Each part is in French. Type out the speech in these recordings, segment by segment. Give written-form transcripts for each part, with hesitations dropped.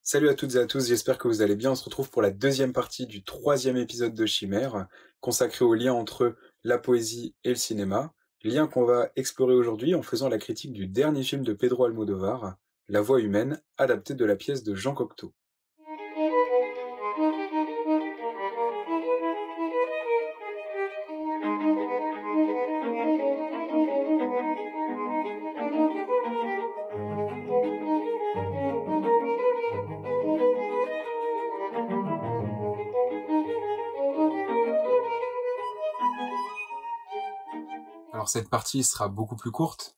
Salut à toutes et à tous, j'espère que vous allez bien. On se retrouve pour la deuxième partie du troisième épisode de Chimère, consacré au lien entre la poésie et le cinéma. Lien qu'on va explorer aujourd'hui en faisant la critique du dernier film de Pedro Almodovar, La Voix humaine, adapté de la pièce de Jean Cocteau. Alors cette partie sera beaucoup plus courte,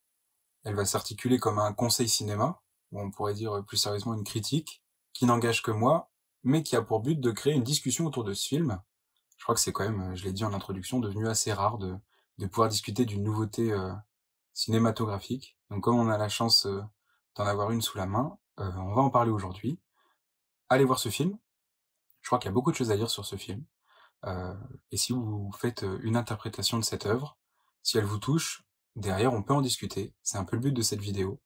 elle va s'articuler comme un conseil cinéma, ou on pourrait dire plus sérieusement une critique, qui n'engage que moi, mais qui a pour but de créer une discussion autour de ce film. Je crois que c'est quand même, je l'ai dit en introduction, devenu assez rare de pouvoir discuter d'une nouveauté cinématographique. Donc comme on a la chance d'en avoir une sous la main, on va en parler aujourd'hui. Allez voir ce film, je crois qu'il y a beaucoup de choses à dire sur ce film. Euh, et si vous faites une interprétation de cette œuvre, si elle vous touche, derrière on peut en discuter, c'est un peu le but de cette vidéo.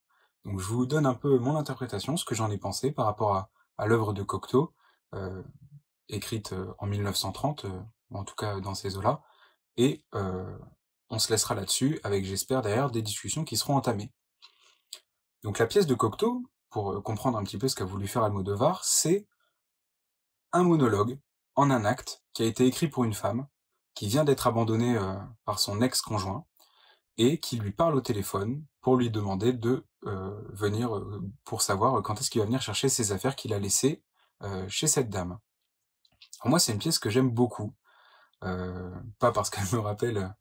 Donc je vous donne un peu mon interprétation, ce que j'en ai pensé par rapport à l'œuvre de Cocteau, euh, écrite en 1930, ou en tout cas dans ces eaux-là, et on se laissera là-dessus avec, j'espère, derrière des discussions qui seront entamées. Donc la pièce de Cocteau, pour comprendre un petit peu ce qu'a voulu faire Almodovar, c'est un monologue en un acte qui a été écrit pour une femme qui vient d'être abandonnée par son ex-conjoint et qui lui parle au téléphone pour lui demander de venir pour savoir quand est-ce qu'il va venir chercher ses affaires qu'il a laissées chez cette dame. Alors moi, c'est une pièce que j'aime beaucoup, pas parce qu'elle me rappelle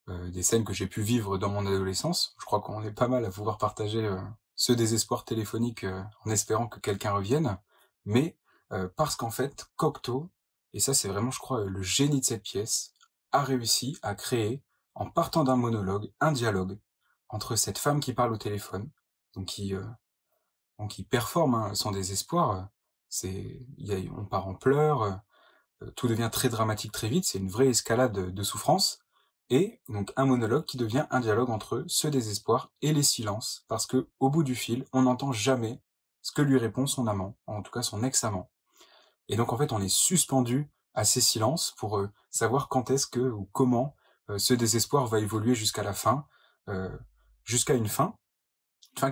des scènes que j'ai pu vivre dans mon adolescence. Je crois qu'on est pas mal à pouvoir partager ce désespoir téléphonique en espérant que quelqu'un revienne, mais parce qu'en fait, Cocteau, et ça c'est vraiment, je crois, le génie de cette pièce, a réussi à créer, en partant d'un monologue, un dialogue entre cette femme qui parle au téléphone, donc qui performe hein, son désespoir. On part en pleurs, tout devient très dramatique très vite, c'est une vraie escalade de souffrance, et donc un monologue qui devient un dialogue entre ce désespoir et les silences, parce que au bout du fil, on n'entend jamais ce que lui répond son amant, en tout cas son ex-amant. Et donc en fait, on est suspendu à ces silences pour savoir quand est-ce que ou comment ce désespoir va évoluer jusqu'à la fin, euh, jusqu'à une fin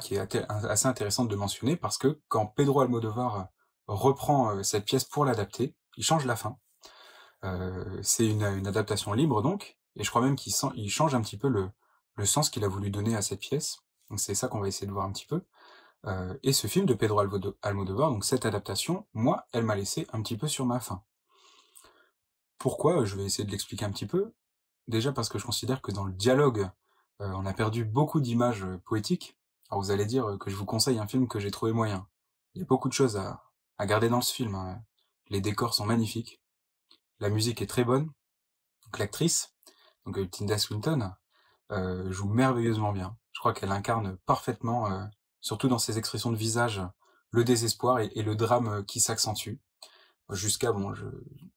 qui est assez intéressante de mentionner parce que quand Pedro Almodovar reprend cette pièce pour l'adapter, il change la fin. C'est une adaptation libre donc, et je crois même il change un petit peu le sens qu'il a voulu donner à cette pièce. Donc c'est ça qu'on va essayer de voir un petit peu. Et ce film de Pedro Almodovar, donc cette adaptation, moi, elle m'a laissé un petit peu sur ma faim. Pourquoi? Je vais essayer de l'expliquer un petit peu. Déjà parce que je considère que dans le dialogue, on a perdu beaucoup d'images poétiques. Alors vous allez dire que je vous conseille un film que j'ai trouvé moyen. Il y a beaucoup de choses à garder dans ce film, hein. Les décors sont magnifiques, la musique est très bonne, donc l'actrice, donc Tilda Swinton, joue merveilleusement bien. Je crois qu'elle incarne parfaitement, surtout dans ses expressions de visage, le désespoir et le drame qui s'accentue. Jusqu'à, bon,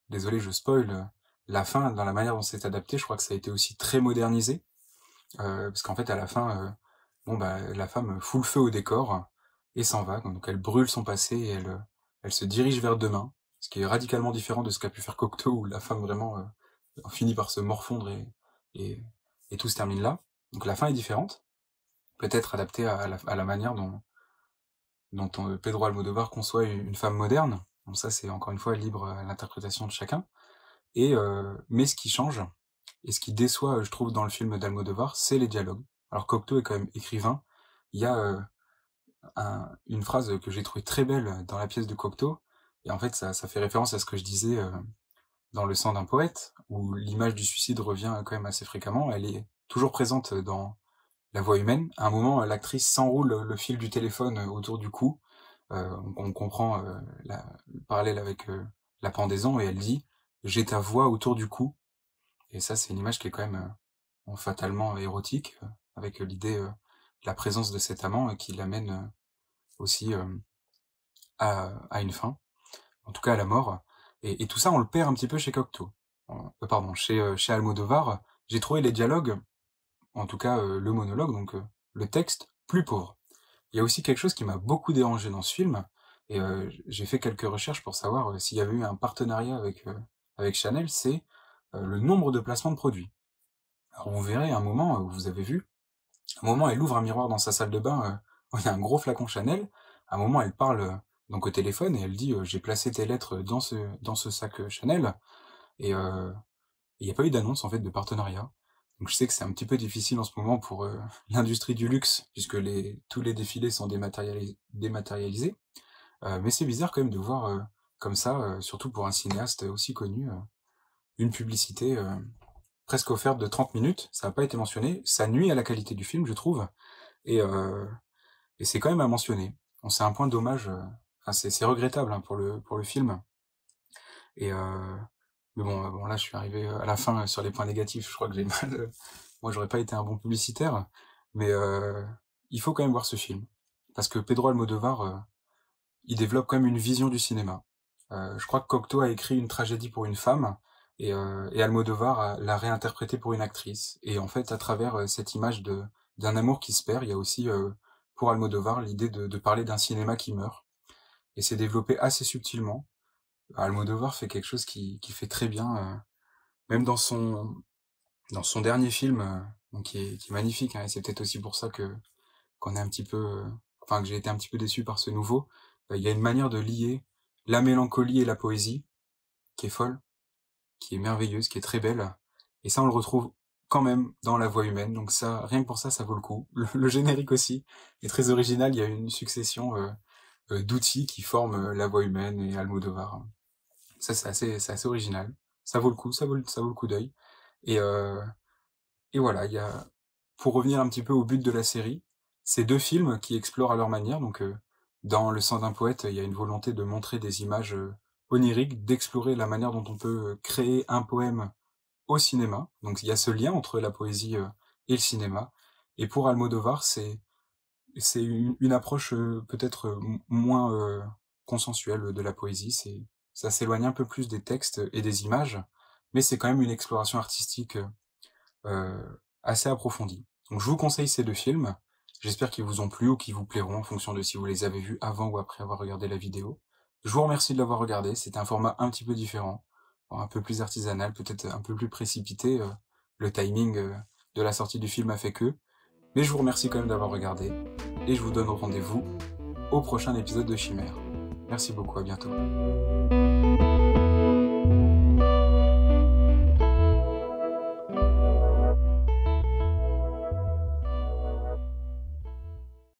désolé, je spoil, la fin, dans la manière dont c'est adapté, je crois que ça a été aussi très modernisé, parce qu'en fait, à la fin, bon, bah, la femme fout le feu au décor et s'en va. Donc elle brûle son passé et elle se dirige vers demain, ce qui est radicalement différent de ce qu'a pu faire Cocteau, où la femme vraiment finit par se morfondre et, et tout se termine là. Donc la fin est différente, peut-être adaptée à la manière dont Pedro Almodovar conçoit une femme moderne. Donc ça, c'est encore une fois libre à l'interprétation de chacun. Mais ce qui change, et ce qui déçoit, je trouve, dans le film d'Almodovar, c'est les dialogues. Alors Cocteau est quand même écrivain. Il y a une phrase que j'ai trouvée très belle dans la pièce de Cocteau, et en fait ça fait référence à ce que je disais dans Le sang d'un poète, où l'image du suicide revient quand même assez fréquemment. Elle est toujours présente dans La Voix humaine. À un moment, l'actrice s'enroule le fil du téléphone autour du cou. On comprend le parallèle avec la pendaison, et elle dit «J'ai ta voix autour du cou». Et ça, c'est une image qui est quand même fatalement érotique, avec l'idée de la présence de cet amant qui l'amène aussi à une fin, en tout cas à la mort. Et tout ça, on le perd un petit peu chez Cocteau. Pardon, chez Almodovar, j'ai trouvé les dialogues, en tout cas le monologue, donc le texte, plus pauvre. Il y a aussi quelque chose qui m'a beaucoup dérangé dans ce film, et j'ai fait quelques recherches pour savoir, s'il y avait eu un partenariat avec Chanel, c'est, le nombre de placements de produits. Alors vous verrez à un moment, vous avez vu, à un moment elle ouvre un miroir dans sa salle de bain, il y a un gros flacon Chanel, à un moment elle parle, donc au téléphone et elle dit, «J'ai placé tes lettres dans ce sac, Chanel» et il y a pas eu d'annonce en fait de partenariat. Donc je sais que c'est un petit peu difficile en ce moment pour, l'industrie du luxe puisque tous les défilés sont dématérialisés, mais c'est bizarre quand même de voir, comme ça, surtout pour un cinéaste aussi connu, une publicité, presque offerte de 30 minutes. Ça a pas été mentionné, ça nuit à la qualité du film je trouve et heu et c'est quand même à mentionner. Bon c'est un point dommage, enfin c'est regrettable, hein, pour le film et mais bon là je suis arrivé, à la fin, sur les points négatifs. Je crois que j'ai mal, moi j'aurais pas été un bon publicitaire, mais il faut quand même voir ce film. Parce que Pedro Almodovar, il développe quand même une vision du cinéma. Je crois que Cocteau a écrit une tragédie pour une femme et Almodovar l'a réinterprétée pour une actrice et en fait à travers, cette image de d'un amour qui se perd, il y a aussi, pour Almodovar l'idée de parler d'un cinéma qui meurt et c'est développé assez subtilement. Almodovar fait quelque chose qu'il fait très bien, même dans son dernier film, donc qui est magnifique, hein, et c'est peut-être aussi pour ça que qu'on est un petit peu, enfin que j'ai été un petit peu déçu par ce nouveau. Il y a une manière de lier la mélancolie et la poésie qui est folle, qui est merveilleuse, qui est très belle, et ça on le retrouve quand même dans La Voix humaine, donc ça, rien que pour ça, ça vaut le coup. Le générique aussi est très original, il y a une succession, d'outils qui forment, La Voix humaine et Almodovar. Ça c'est assez original. Ça vaut le coup, ça vaut le coup d'œil et heu et voilà, il y a pour revenir un petit peu au but de la série, c'est 2 films qui explorent à leur manière, donc dans Le sang d'un poète, il y a une volonté de montrer des images, oniriques, d'explorer la manière dont on peut, créer un poème au cinéma. Donc il y a ce lien entre la poésie, et le cinéma et pour Almodovar, c'est une approche, peut-être, moins, consensuelle de la poésie. Ça s'éloigne un peu plus des textes et des images, mais c'est quand même une exploration artistique, assez approfondie. Donc je vous conseille ces 2 films. J'espère qu'ils vous ont plu ou qu'ils vous plairont en fonction de si vous les avez vus avant ou après avoir regardé la vidéo. Je vous remercie de l'avoir regardé, c'était un format un petit peu différent, un peu plus artisanal, peut-être un peu plus précipité, le timing, de la sortie du film a fait que, mais je vous remercie quand même d'avoir regardé et je vous donne rendez-vous au prochain épisode de Chimère. Merci beaucoup, à bientôt.